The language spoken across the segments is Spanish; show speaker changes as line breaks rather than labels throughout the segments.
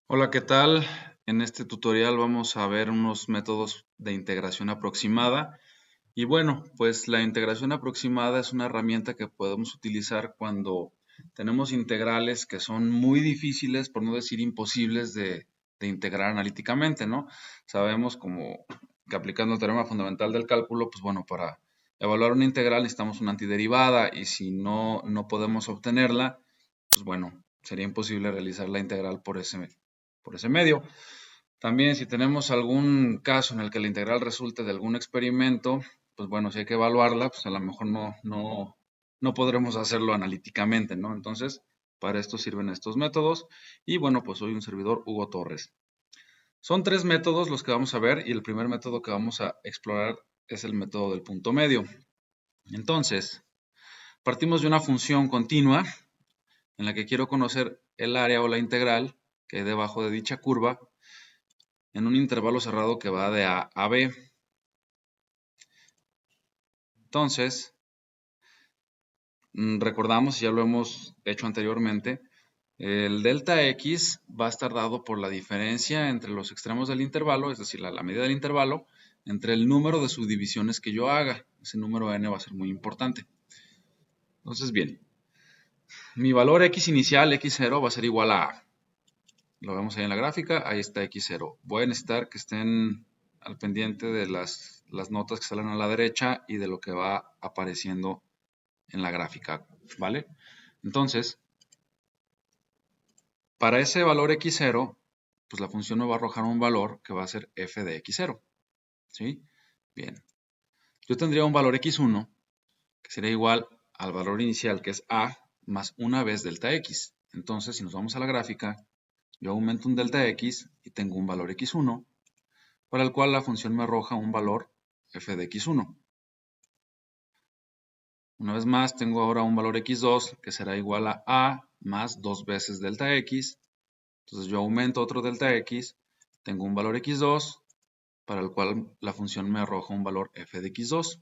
Hola, ¿qué tal? En este tutorial vamos a ver unos métodos de integración aproximada. Y bueno, pues la integración aproximada es una herramienta que podemos utilizar cuando tenemos integrales que son muy difíciles, por no decir imposibles, de integrar analíticamente, ¿no? Sabemos como que aplicando el teorema fundamental del cálculo, pues bueno, para evaluar una integral necesitamos una antiderivada y si no podemos obtenerla, pues bueno, sería imposible realizar la integral por ese medio. También si tenemos algún caso en el que la integral resulte de algún experimento, pues bueno, si hay que evaluarla, pues a lo mejor no podremos hacerlo analíticamente, ¿no? Entonces, para esto sirven estos métodos. Y bueno, pues soy un servidor Hugo Torres. Son tres métodos los que vamos a ver y el primer método que vamos a explorar es el método del punto medio. Entonces, partimos de una función continua en la que quiero conocer el área o la integral que hay debajo de dicha curva en un intervalo cerrado que va de A a B. Entonces, recordamos, ya lo hemos hecho anteriormente, el delta X va a estar dado por la diferencia entre los extremos del intervalo, es decir, la medida del intervalo, entre el número de subdivisiones que yo haga. Ese número n va a ser muy importante. Entonces, bien, mi valor X inicial, X0, va a ser igual a A. Lo vemos ahí en la gráfica, ahí está X0. Voy a necesitar que estén al pendiente de las notas que salen a la derecha y de lo que va apareciendo en la gráfica, ¿vale? Entonces, para ese valor x0, pues la función me va a arrojar un valor que va a ser f de x0, ¿sí? Bien. Yo tendría un valor x1 que sería igual al valor inicial que es a más una vez delta x. Entonces, si nos vamos a la gráfica, yo aumento un delta x y tengo un valor x1 para el cual la función me arroja un valor f de x1. Una vez más, tengo ahora un valor x2 que será igual a más 2 veces delta x. Entonces yo aumento otro delta x, tengo un valor x2 para el cual la función me arroja un valor f de x2.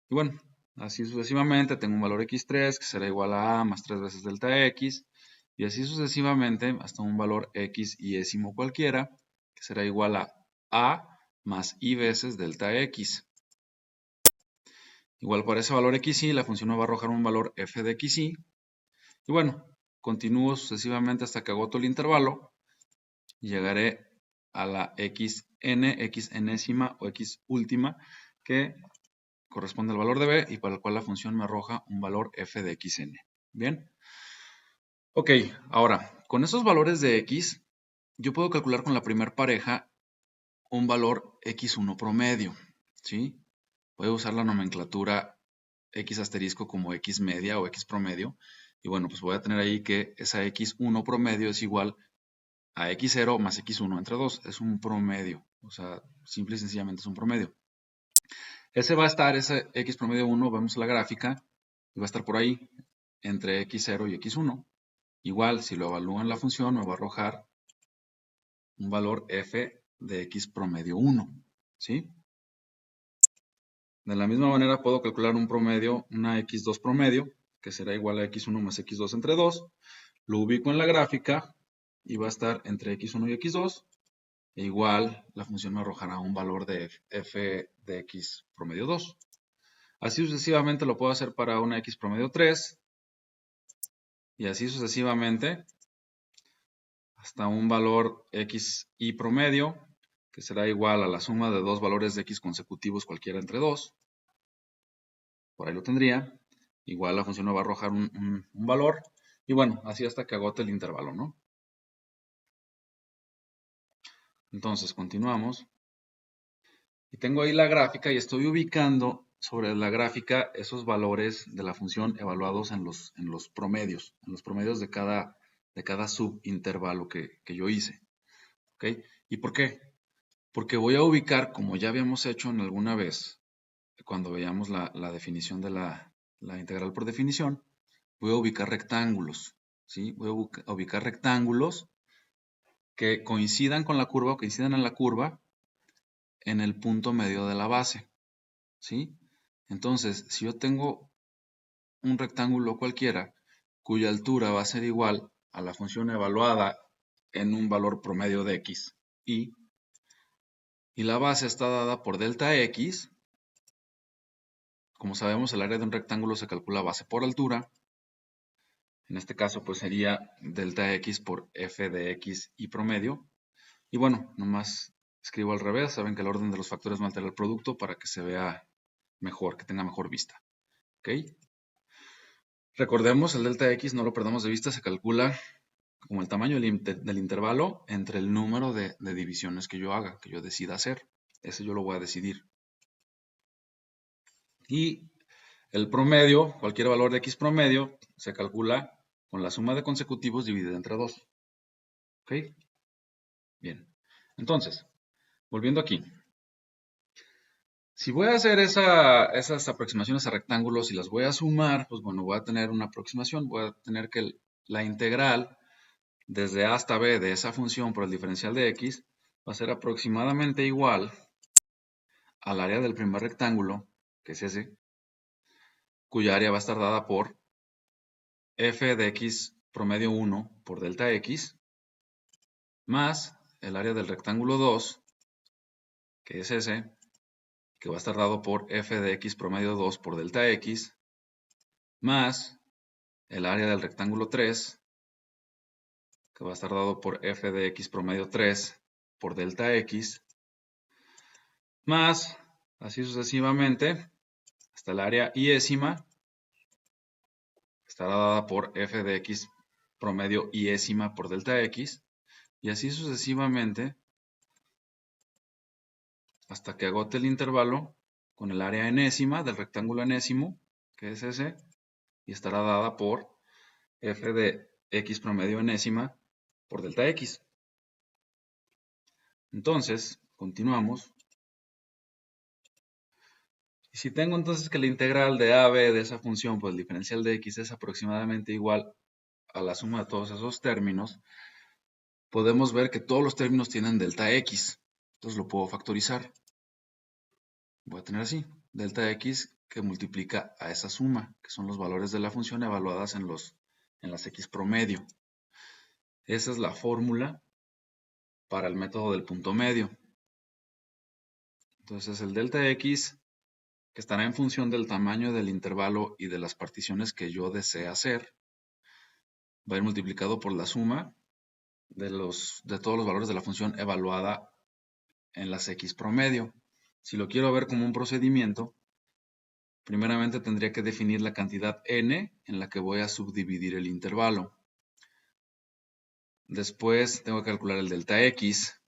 Y bueno, así sucesivamente tengo un valor x3 que será igual a más 3 veces delta x. Y así sucesivamente hasta un valor x yésimo cualquiera que será igual a más y veces delta x. Igual para ese valor xy, la función me va a arrojar un valor f de xy. Y bueno, continúo sucesivamente hasta que agoto el intervalo y llegaré a la xn, x enésima o x última, que corresponde al valor de b y para el cual la función me arroja un valor f de xn. Bien. Ok, ahora, con esos valores de x, yo puedo calcular con la primera pareja un valor x1 promedio, ¿sí? Voy a usar la nomenclatura x asterisco como x media o x promedio. Y bueno, pues voy a tener ahí que esa x1 promedio es igual a x0 más x1 entre 2. Es un promedio. O sea, simple y sencillamente es un promedio. Ese va a estar, ese x promedio 1, vemos la gráfica, y va a estar por ahí, entre x0 y x1. Igual, si lo evalúo en la función, me va a arrojar un valor f de x promedio 1. ¿Sí? De la misma manera puedo calcular un promedio, una x2 promedio, que será igual a x1 más x2 entre 2. Lo ubico en la gráfica y va a estar entre x1 y x2. E igual la función me arrojará un valor de f de x promedio 2. Así sucesivamente lo puedo hacer para una x promedio 3. Y así sucesivamente hasta un valor xy promedio, que será igual a la suma de dos valores de x consecutivos cualquiera entre 2. Por ahí lo tendría. Igual la función me va a arrojar un valor. Y bueno, así hasta que agote el intervalo, ¿no? Entonces, continuamos. Y tengo ahí la gráfica y estoy ubicando sobre la gráfica esos valores de la función evaluados en los promedios de cada subintervalo que yo hice. ¿Ok? ¿Y por qué? Porque voy a ubicar, como ya habíamos hecho en alguna vez, cuando veíamos la definición de la integral por definición, voy a ubicar rectángulos, ¿sí? Voy a ubicar rectángulos que coincidan con la curva o que coincidan en la curva en el punto medio de la base, ¿sí? Entonces, si yo tengo un rectángulo cualquiera cuya altura va a ser igual a la función evaluada en un valor promedio de x, y la base está dada por delta x. Como sabemos, el área de un rectángulo se calcula base por altura. En este caso, pues sería delta x por f de x y promedio. Y bueno, nomás escribo al revés. Saben que el orden de los factores no altera el producto para que se vea mejor, que tenga mejor vista. ¿Ok? Recordemos, el delta x, no lo perdamos de vista, se calcula como el tamaño del intervalo entre el número de divisiones que yo haga, que yo decida hacer. Ese yo lo voy a decidir. Y el promedio, cualquier valor de x promedio, se calcula con la suma de consecutivos dividida entre 2. ¿Ok? Bien. Entonces, volviendo aquí. Si voy a hacer esas aproximaciones a rectángulos y las voy a sumar, pues bueno, voy a tener una aproximación. Voy a tener que la integral desde a hasta b de esa función por el diferencial de x va a ser aproximadamente igual al área del primer rectángulo, que es ese, cuya área va a estar dada por f de x promedio 1 por delta x, más el área del rectángulo 2, que es ese, que va a estar dado por f de x promedio 2 por delta x, más el área del rectángulo 3, que va a estar dado por f de x promedio 3 por delta x, más, así sucesivamente, hasta el área iésima, estará dada por f de x promedio iésima por delta x, y así sucesivamente hasta que agote el intervalo con el área enésima del rectángulo enésimo, que es ese, y estará dada por f de x promedio enésima por delta x. Entonces, continuamos. Y si tengo entonces que la integral de a b de esa función, pues el diferencial de x es aproximadamente igual a la suma de todos esos términos, podemos ver que todos los términos tienen delta x. Entonces lo puedo factorizar. Voy a tener así, delta x que multiplica a esa suma, que son los valores de la función evaluadas en las x promedio. Esa es la fórmula para el método del punto medio. Entonces el delta x, que estará en función del tamaño del intervalo y de las particiones que yo desee hacer, va a ir multiplicado por la suma de todos los valores de la función evaluada en las x promedio. Si lo quiero ver como un procedimiento, primeramente tendría que definir la cantidad n en la que voy a subdividir el intervalo. Después tengo que calcular el delta x.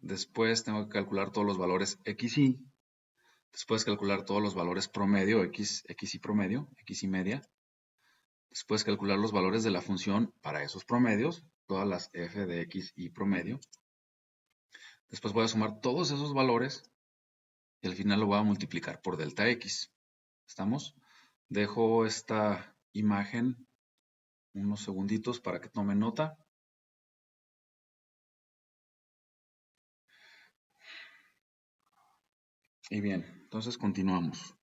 Después tengo que calcular todos los valores x y. Después calcular todos los valores promedio, x y promedio, x y media. Después calcular los valores de la función para esos promedios, todas las f de x y promedio. Después voy a sumar todos esos valores y al final lo voy a multiplicar por delta x. ¿Estamos? Dejo esta imagen unos segunditos para que tomen nota. Y bien, entonces continuamos.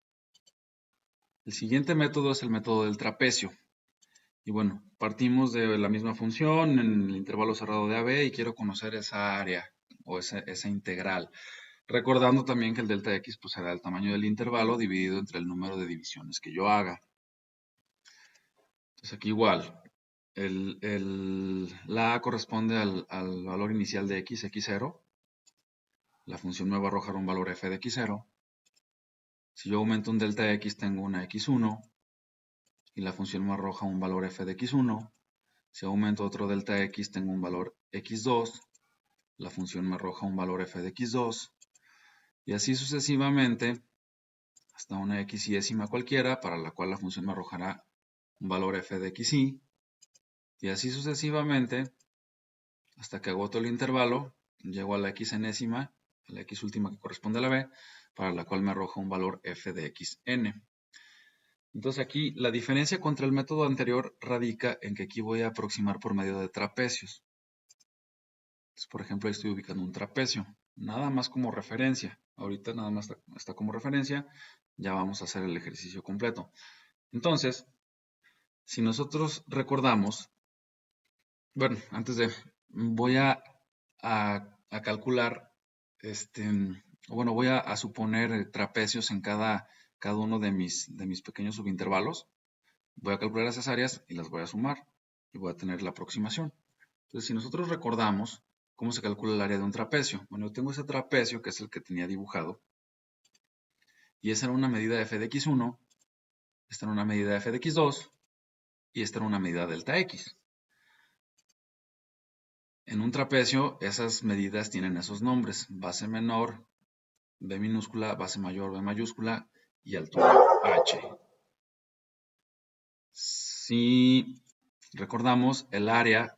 El siguiente método es el método del trapecio. Y bueno, partimos de la misma función en el intervalo cerrado de AB y quiero conocer esa área o esa integral. Recordando también que el delta x pues, será el tamaño del intervalo dividido entre el número de divisiones que yo haga. Entonces aquí igual, la A corresponde al valor inicial de x, x0. La función me va a arrojar un valor f de x0. Si yo aumento un delta x, tengo una x1 y la función me arroja un valor f de x1. Si aumento otro delta x, tengo un valor x2. La función me arroja un valor f de x2. Y así sucesivamente hasta una x iésima cualquiera, para la cual la función me arrojará un valor f de xy. Y así sucesivamente hasta que agoto el intervalo, llego a la x enésima, a la x última que corresponde a la b, para la cual me arroja un valor f de xn. Entonces aquí la diferencia contra el método anterior radica en que aquí voy a aproximar por medio de trapecios. Entonces, por ejemplo, ahí estoy ubicando un trapecio, nada más como referencia. Ahorita nada más está como referencia, ya vamos a hacer el ejercicio completo. Entonces, si nosotros recordamos, bueno, antes de voy a calcular, bueno, voy a suponer trapecios en cada uno de mis pequeños subintervalos. Voy a calcular esas áreas y las voy a sumar y voy a tener la aproximación. Entonces, si nosotros recordamos cómo se calcula el área de un trapecio, bueno, yo tengo ese trapecio que es el que tenía dibujado y esa era una medida de f de x1, esta era una medida de f de x2 y esta era una medida delta x. En un trapecio, esas medidas tienen esos nombres: base menor, B minúscula, base mayor, B mayúscula y altura h. Si recordamos, el área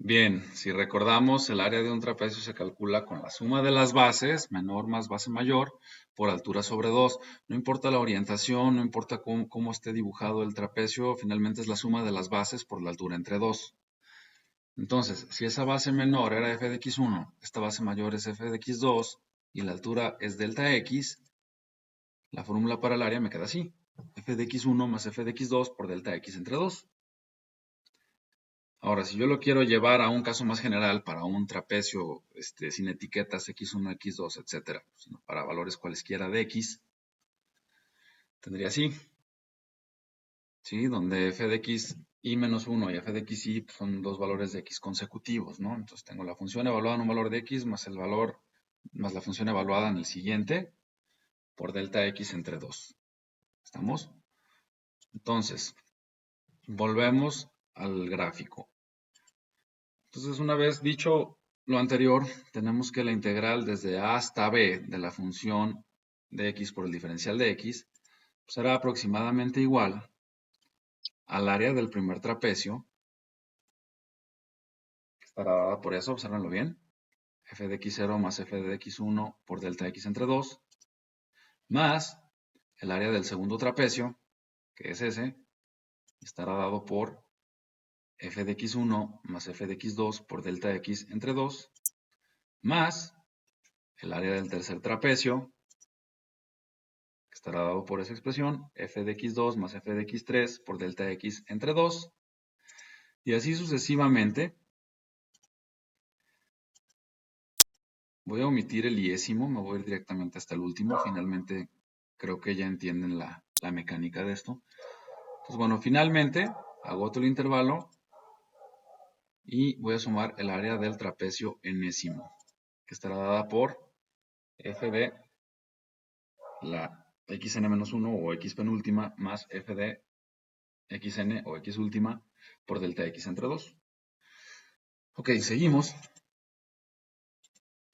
Bien, si recordamos, el área de un trapecio se calcula con la suma de las bases, menor más base mayor, por altura sobre 2. No importa la orientación, no importa cómo esté dibujado el trapecio, finalmente es la suma de las bases por la altura entre 2. Entonces, si esa base menor era f de x1, esta base mayor es f de x2 y la altura es delta x, la fórmula para el área me queda así: f de x1 más f de x2 por delta x entre 2. Ahora, si yo lo quiero llevar a un caso más general, para un trapecio sin etiquetas x1, x2, etcétera, sino para valores cualesquiera de x, tendría así, ¿sí? Donde f de x y menos 1 y f de x y son dos valores de x consecutivos, ¿no? Entonces tengo la función evaluada en un valor de x más el valor, más la función evaluada en el siguiente, por delta x entre 2. ¿Estamos? Entonces, volvemos al gráfico. Entonces, una vez dicho lo anterior, tenemos que la integral desde a hasta b de la función de x por el diferencial de x será aproximadamente igual al área del primer trapecio, que estará dada por eso, obsérvenlo bien, f de x0 más f de x1 por delta x entre 2, más el área del segundo trapecio, que es ese, estará dado por f de x1 más f de x2 por delta x entre 2, más el área del tercer trapecio, que estará dado por esa expresión, f de x2 más f de x3 por delta x entre 2, y así sucesivamente. Voy a omitir el iésimo, me voy a ir directamente hasta el último. Finalmente, creo que ya entienden la mecánica de esto. Entonces, bueno, finalmente agoto el intervalo y voy a sumar el área del trapecio enésimo, que estará dada por f de la xn-1 o x penúltima más f de xn o x última por delta x entre 2. Ok, seguimos.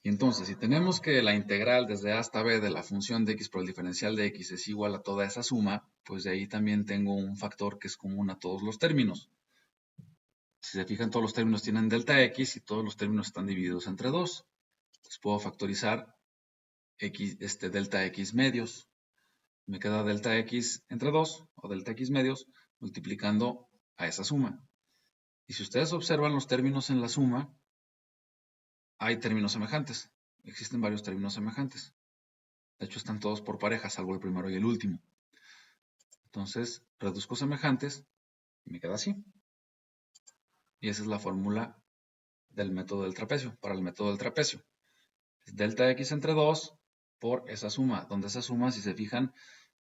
Y entonces, si tenemos que la integral desde a hasta b de la función de x por el diferencial de x es igual a toda esa suma, pues de ahí también tengo un factor que es común a todos los términos. Si se fijan, todos los términos tienen delta x y todos los términos están divididos entre 2. Entonces puedo factorizar delta x medios. Me queda delta x entre 2 o delta x medios multiplicando a esa suma. Y si ustedes observan los términos en la suma, hay términos semejantes. Existen varios términos semejantes. De hecho, están todos por pareja, salvo el primero y el último. Entonces, reduzco semejantes y me queda así. Y esa es la fórmula del método del trapecio, para el método del trapecio. Es delta x entre 2 por esa suma, donde esa suma, si se fijan,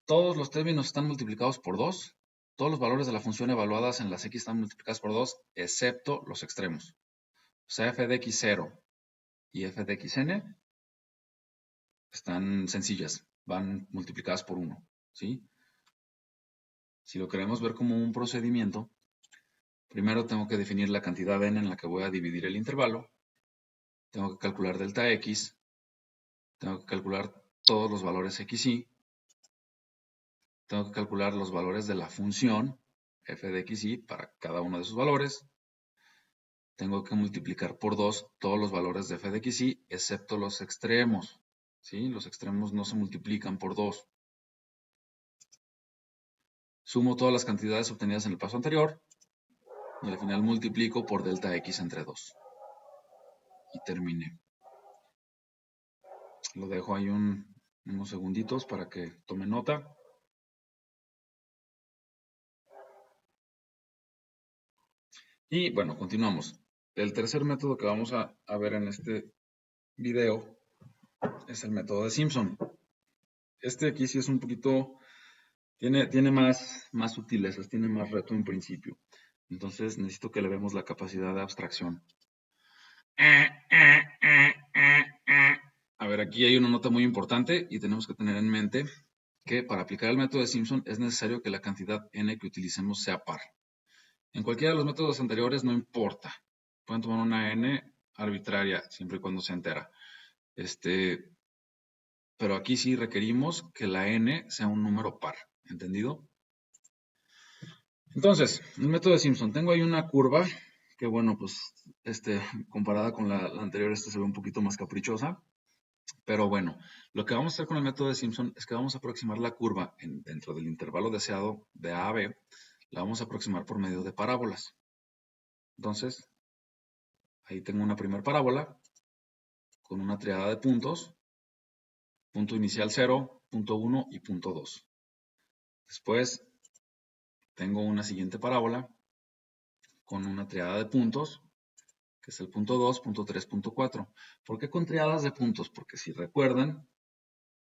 todos los términos están multiplicados por 2. Todos los valores de la función evaluadas en las x están multiplicados por 2, excepto los extremos. O sea, f de x0 y f de xn están sencillas, van multiplicadas por 1, ¿sí? Si lo queremos ver como un procedimiento, primero tengo que definir la cantidad n en la que voy a dividir el intervalo. Tengo que calcular delta x. Tengo que calcular todos los valores x y. Tengo que calcular los valores de la función f de x y para cada uno de esos valores. Tengo que multiplicar por 2 todos los valores de f de x y, excepto los extremos. ¿Sí? Los extremos no se multiplican por 2. Sumo todas las cantidades obtenidas en el paso anterior y al final multiplico por delta x entre 2. Y terminé. Lo dejo ahí unos segunditos para que tome nota. Y bueno, continuamos. El tercer método que vamos a ver en este video es el método de Simpson. Este aquí sí es un poquito, tiene más sutilezas, tiene más reto en principio. Entonces necesito que le vemos la capacidad de abstracción. A ver, aquí hay una nota muy importante y tenemos que tener en mente que para aplicar el método de Simpson es necesario que la cantidad n que utilicemos sea par. En cualquiera de los métodos anteriores no importa. Pueden tomar una n arbitraria siempre y cuando sea entera. Pero aquí sí requerimos que la n sea un número par. ¿Entendido? Entonces, el método de Simpson. Tengo ahí una curva que, bueno, pues, comparada con la anterior, se ve un poquito más caprichosa. Pero bueno, lo que vamos a hacer con el método de Simpson es que vamos a aproximar la curva dentro del intervalo deseado de A a B. La vamos a aproximar por medio de parábolas. Entonces, ahí tengo una primera parábola con una triada de puntos. Punto inicial 0, punto 1 y punto 2. Después tengo una siguiente parábola con una triada de puntos, que es el punto 2, punto 3, punto 4. ¿Por qué con triadas de puntos? Porque si recuerdan,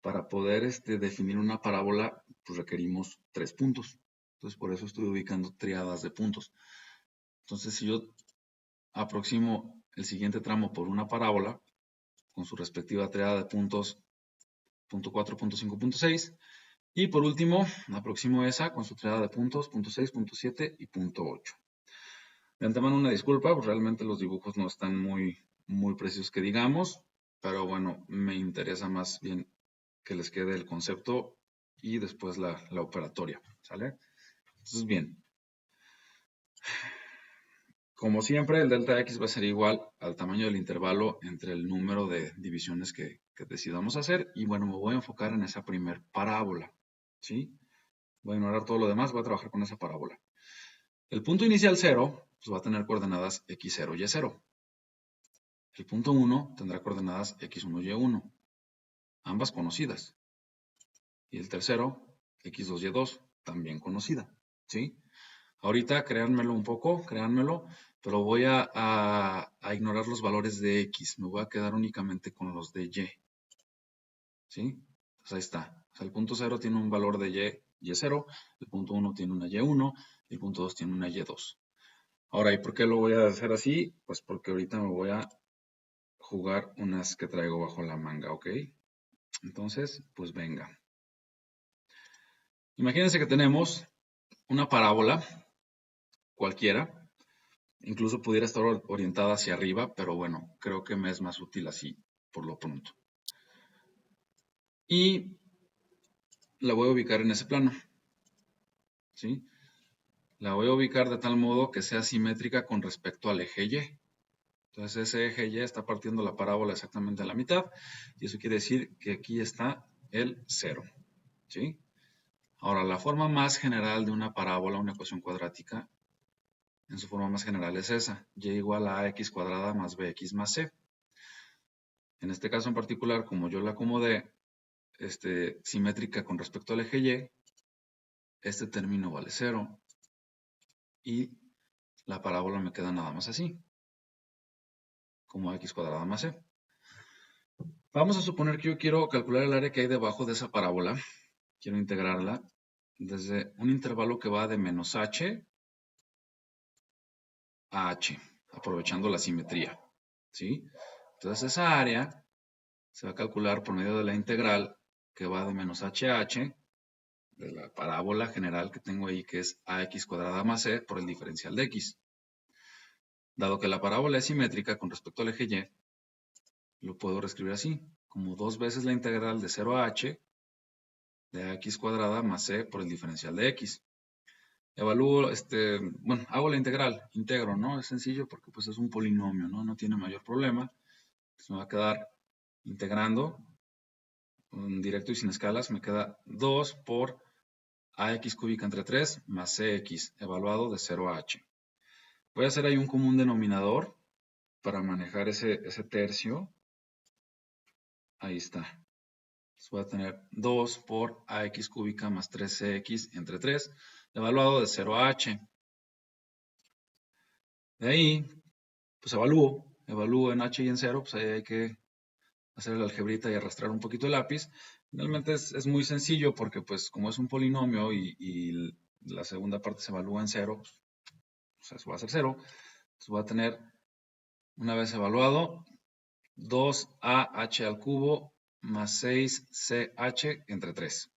para poder definir una parábola, pues requerimos 3 puntos. Entonces, por eso estoy ubicando triadas de puntos. Entonces, si yo aproximo el siguiente tramo por una parábola, con su respectiva triada de puntos, punto 4, punto 5, punto 6, y por último, aproximo esa con su triada de puntos, punto 6, punto 7 y punto 8. De antemano una disculpa, pues realmente los dibujos no están muy precisos que digamos, pero bueno, me interesa más bien que les quede el concepto y después la operatoria, ¿sale? Entonces, bien, como siempre, el delta x va a ser igual al tamaño del intervalo entre el número de divisiones que decidamos hacer, y bueno, me voy a enfocar en esa primer parábola, ¿sí? Voy a ignorar todo lo demás, voy a trabajar con esa parábola. El punto inicial 0 pues va a tener coordenadas x0, y0. El punto 1 tendrá coordenadas x1, y1, ambas conocidas. Y el tercero, x2, y2, también conocida, ¿sí? Ahorita créanmelo un poco, créanmelo, pero voy a ignorar los valores de x. Me voy a quedar únicamente con los de y, ¿sí? Pues ahí está. O sea, el punto 0 tiene un valor de y0, el punto 1 tiene una y1, y el punto 2 tiene una y2. Ahora, ¿y por qué lo voy a hacer así? Pues porque ahorita me voy a jugar unas que traigo bajo la manga, ¿ok? Entonces, pues venga. Imagínense que tenemos una parábola cualquiera, incluso pudiera estar orientada hacia arriba, pero bueno, creo que me es más útil así, por lo pronto. Y la voy a ubicar en ese plano, ¿sí? La voy a ubicar de tal modo que sea simétrica con respecto al eje Y. Entonces ese eje Y está partiendo la parábola exactamente a la mitad, y eso quiere decir que aquí está el 0, ¿sí? Ahora, la forma más general de una parábola, una ecuación cuadrática, en su forma más general es esa, y igual a ax cuadrada más bx más c. En este caso en particular, como yo la acomodé simétrica con respecto al eje y, este término vale 0, y la parábola me queda nada más así, como x cuadrada más c. Vamos a suponer que yo quiero calcular el área que hay debajo de esa parábola. Quiero integrarla desde un intervalo que va de menos h a h, aprovechando la simetría, ¿sí? Entonces esa área se va a calcular por medio de la integral que va de menos h a h, de la parábola general que tengo ahí, que es ax cuadrada más c por el diferencial de x. Dado que la parábola es simétrica con respecto al eje y, lo puedo reescribir así, como 2 veces la integral de 0 a h de ax cuadrada más c por el diferencial de x. Evalúo, bueno, hago la integral, integro, ¿no? Es sencillo porque pues es un polinomio, ¿no? No tiene mayor problema. Entonces me va a quedar integrando, directo y sin escalas, me queda 2 por ax cúbica entre 3 más cx, evaluado de 0 a h. Voy a hacer ahí un común denominador para manejar ese tercio. Ahí está. Entonces voy a tener 2 por ax cúbica más 3cx entre 3, evaluado de 0 a h. De ahí, pues evalúo en h y en 0, pues ahí hay que hacer la algebrita y arrastrar un poquito el lápiz. Finalmente es muy sencillo porque pues como es un polinomio y la segunda parte se evalúa en 0, pues eso va a ser 0. Entonces voy a tener, una vez evaluado, 2AH al cubo más 6CH entre 3.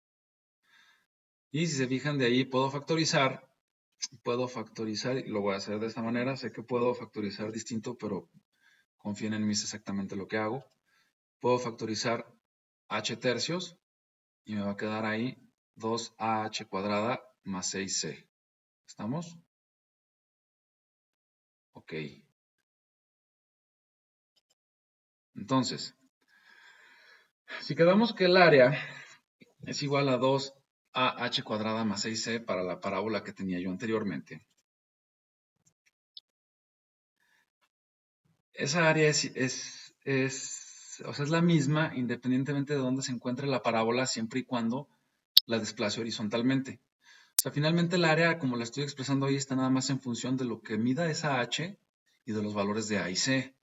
Y si se fijan de ahí puedo factorizar, y lo voy a hacer de esta manera. Sé que puedo factorizar distinto, pero confíen en mí, es exactamente lo que hago. Puedo factorizar h tercios y me va a quedar ahí 2AH cuadrada más 6C. ¿Estamos? Ok. Entonces, si quedamos que el área es igual a 2AH cuadrada más 6C para la parábola que tenía yo anteriormente, esa área o sea, es la misma independientemente de dónde se encuentre la parábola, siempre y cuando la desplace horizontalmente. O sea, finalmente el área, como la estoy expresando ahí, está nada más en función de lo que mida esa h y de los valores de a y c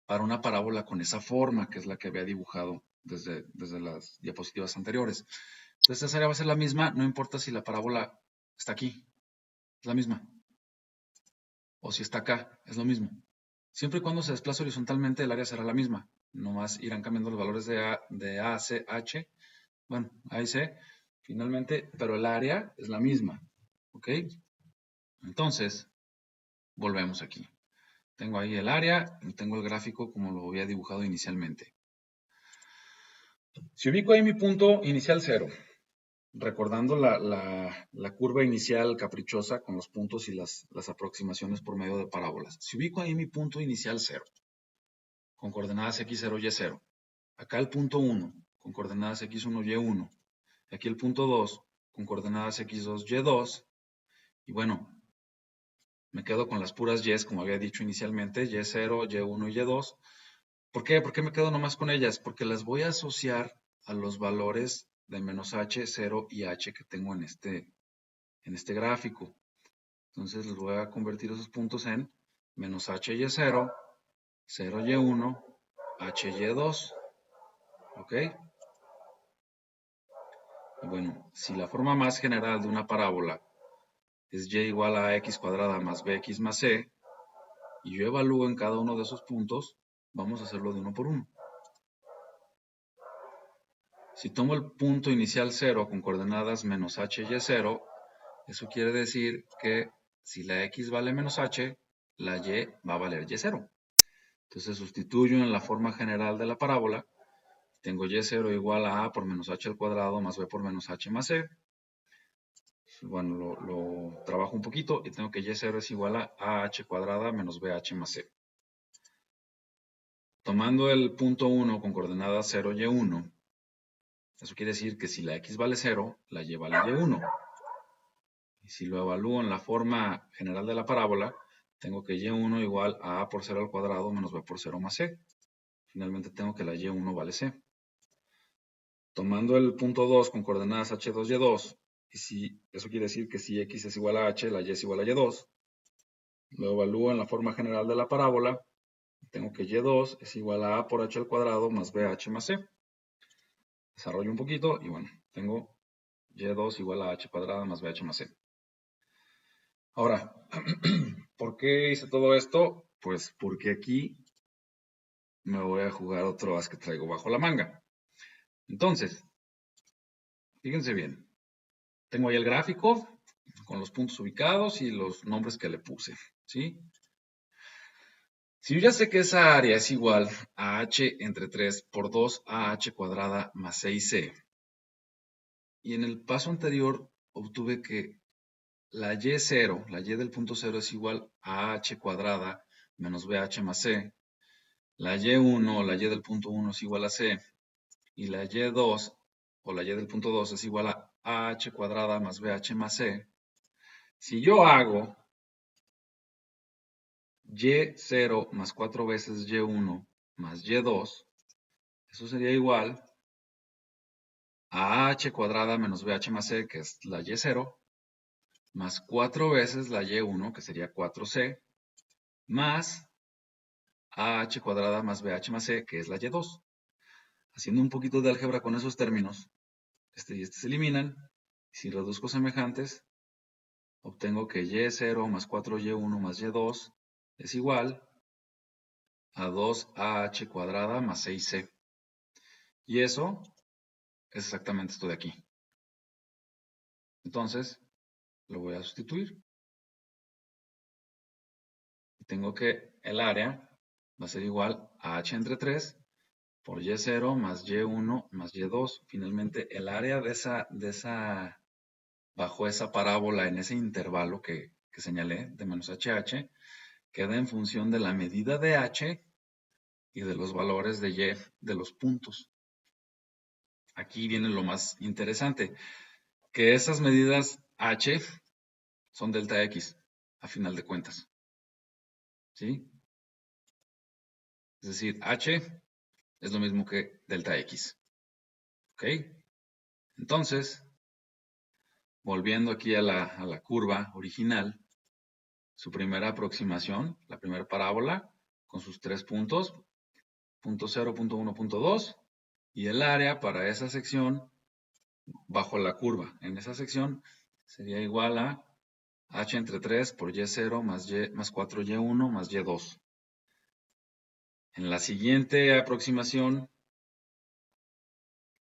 para una parábola con esa forma, que es la que había dibujado desde las diapositivas anteriores. Entonces esa área va a ser la misma, no importa si la parábola está aquí, es la misma. O si está acá, es lo mismo. Siempre y cuando se desplace horizontalmente, el área será la misma. Nomás irán cambiando los valores de A, C, H, bueno, A y C, finalmente, pero el área es la misma. ¿Ok? Entonces, volvemos aquí. Tengo ahí el área y tengo el gráfico como lo había dibujado inicialmente. Si ubico ahí mi punto inicial 0, recordando la curva inicial caprichosa con los puntos y las aproximaciones por medio de parábolas. Si ubico ahí mi punto inicial 0, con coordenadas x0, y0. Acá el punto 1, con coordenadas x1, y1. Aquí el punto 2, con coordenadas x2, y2. Y bueno, me quedo con las puras y's, como había dicho inicialmente, y0, y1 y y2. ¿Por qué? ¿Por qué me quedo nomás con ellas? Porque las voy a asociar a los valores de menos h, 0 y h que tengo en este gráfico. Entonces les voy a convertir esos puntos en menos h, y0, 0, y1, h, y2. ¿Ok? Y bueno, si la forma más general de una parábola es y igual a x cuadrada más bx más c, y yo evalúo en cada uno de esos puntos, vamos a hacerlo de uno por uno. Si tomo el punto inicial 0 con coordenadas menos h y y0, eso quiere decir que si la x vale menos h, la y va a valer y0. Entonces sustituyo en la forma general de la parábola. Tengo y0 igual a por menos h al cuadrado más b por menos h más c. Bueno, lo trabajo un poquito y tengo que y0 es igual a ah cuadrada menos bh más c. Tomando el punto 1 con coordenadas 0 y 1, eso quiere decir que si la x vale 0, la y vale y1. Y si lo evalúo en la forma general de la parábola, tengo que y1 igual a por 0 al cuadrado menos b por 0 más c. Finalmente tengo que la y1 vale c. Tomando el punto 2 con coordenadas h2 y 2, y si eso quiere decir que si x es igual a h, la y es igual a y2, lo evalúo en la forma general de la parábola, tengo que y2 es igual a por h al cuadrado más bh más c. Desarrollo un poquito y bueno, tengo y2 igual a h cuadrada más bh más c. Ahora, ¿por qué hice todo esto? Pues porque aquí me voy a jugar otro as que traigo bajo la manga. Entonces, fíjense bien. Tengo ahí el gráfico con los puntos ubicados y los nombres que le puse, ¿sí? Si yo ya sé que esa área es igual a h entre 3 por 2ah cuadrada más 6c, y en el paso anterior obtuve que la y0, la y del punto 0 es igual a h cuadrada menos bh más c, la y1 o la y del punto 1 es igual a c, y la y2 o la y del punto 2 es igual a ah cuadrada más bh más c. Si yo hago y0 más 4 veces y1 más y2, eso sería igual a h cuadrada menos bh más c, que es la y0, más 4 veces la y1, que sería 4c, más AH cuadrada más BH más C, que es la Y2. Haciendo un poquito de álgebra con esos términos, este y este se eliminan. Si reduzco semejantes, obtengo que Y0 más 4Y1 más Y2 es igual a 2AH cuadrada más 6C. Y eso es exactamente esto de aquí. Entonces, lo voy a sustituir. Y tengo que el área va a ser igual a H entre 3 por Y0 más Y1 más Y2. Finalmente, el área bajo esa parábola en ese intervalo que señalé de menos HH queda en función de la medida de H y de los valores de Y de los puntos. Aquí viene lo más interesante, que esas medidas H son delta X, a final de cuentas. ¿Sí? Es decir, H es lo mismo que delta X. ¿Ok? Entonces, volviendo aquí a la curva original, su primera aproximación, la primera parábola, con sus 3 puntos, punto 0, punto 1, punto 2, y el área para esa sección bajo la curva. En esa sección sería igual a H entre 3 por Y0 más 4Y1 más Y2. En la siguiente aproximación,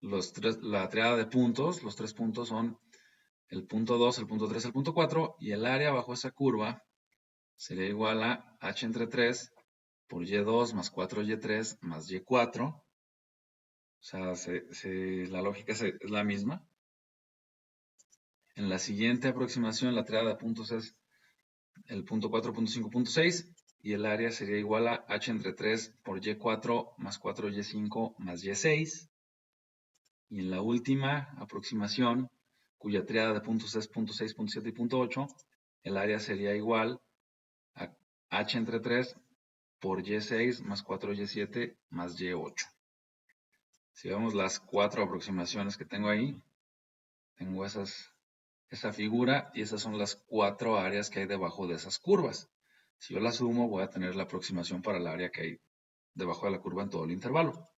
la triada de puntos, los 3 puntos son el punto 2, el punto 3, el punto 4, y el área bajo esa curva sería igual a H entre 3 por Y2 más 4Y3 más Y4. O sea, la lógica es la misma. En la siguiente aproximación, la triada de puntos es el punto 4, punto 5, punto 6, y el área sería igual a H entre 3 por Y4 más 4Y5 más Y6. Y en la última aproximación, cuya triada de puntos es punto 6, punto 7 y punto 8, el área sería igual a H entre 3 por Y6 más 4Y7 más Y8. Si vemos las 4 aproximaciones que tengo ahí, tengo esa figura y esas son las 4 áreas que hay debajo de esas curvas. Si yo las sumo, voy a tener la aproximación para el área que hay debajo de la curva en todo el intervalo.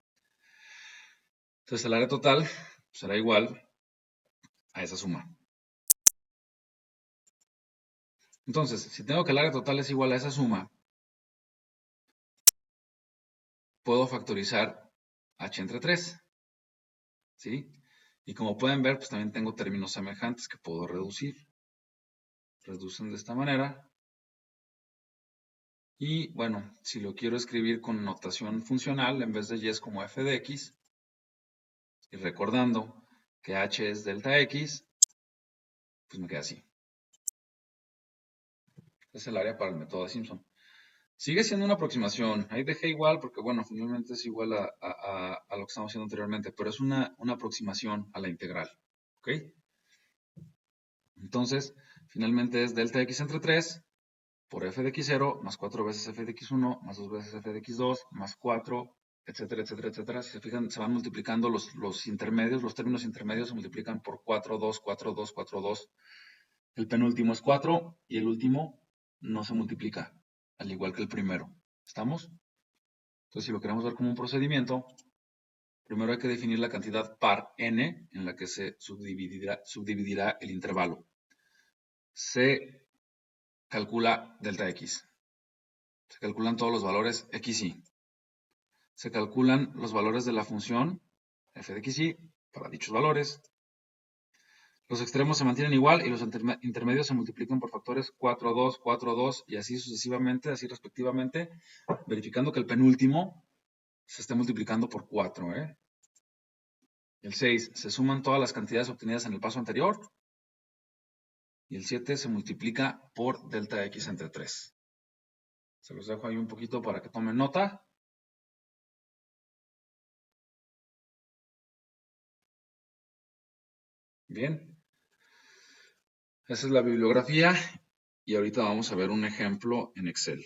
Entonces el área total será igual a esa suma. Entonces, si tengo que el área total es igual a esa suma, puedo factorizar H entre 3. ¿Sí? Y como pueden ver, pues también tengo términos semejantes que puedo reducir. Reducen de esta manera. Y bueno, si lo quiero escribir con notación funcional, en vez de y es como f de x, y recordando que h es delta x, pues me queda así. Es el área para el método de Simpson. Sigue siendo una aproximación. Ahí dejé igual porque, bueno, finalmente es igual a lo que estamos haciendo anteriormente, pero es una aproximación a la integral. ¿Ok? Entonces, finalmente es delta x entre 3 por f de x0 más 4 veces f de x1 más 2 veces f de x2 más 4, etcétera, etcétera, etcétera. Si se fijan, se van multiplicando los intermedios, los términos intermedios se multiplican por 4, 2, 4, 2, 4, 2. El penúltimo es 4 y el último no se multiplica, al igual que el primero. ¿Estamos? Entonces, si lo queremos ver como un procedimiento, primero hay que definir la cantidad par n en la que se subdividirá el intervalo. Se calcula delta x. Se calculan todos los valores x y. Se calculan los valores de la función f de x y para dichos valores. Los extremos se mantienen igual y los intermedios se multiplican por factores 4, 2, 4, 2 y así sucesivamente, así respectivamente, verificando que el penúltimo se esté multiplicando por 4. El 6 se suman todas las cantidades obtenidas en el paso anterior y el 7 se multiplica por delta x entre 3. Se los dejo ahí un poquito para que tomen nota. Bien. Esa es la bibliografía y ahorita vamos a ver un ejemplo en Excel.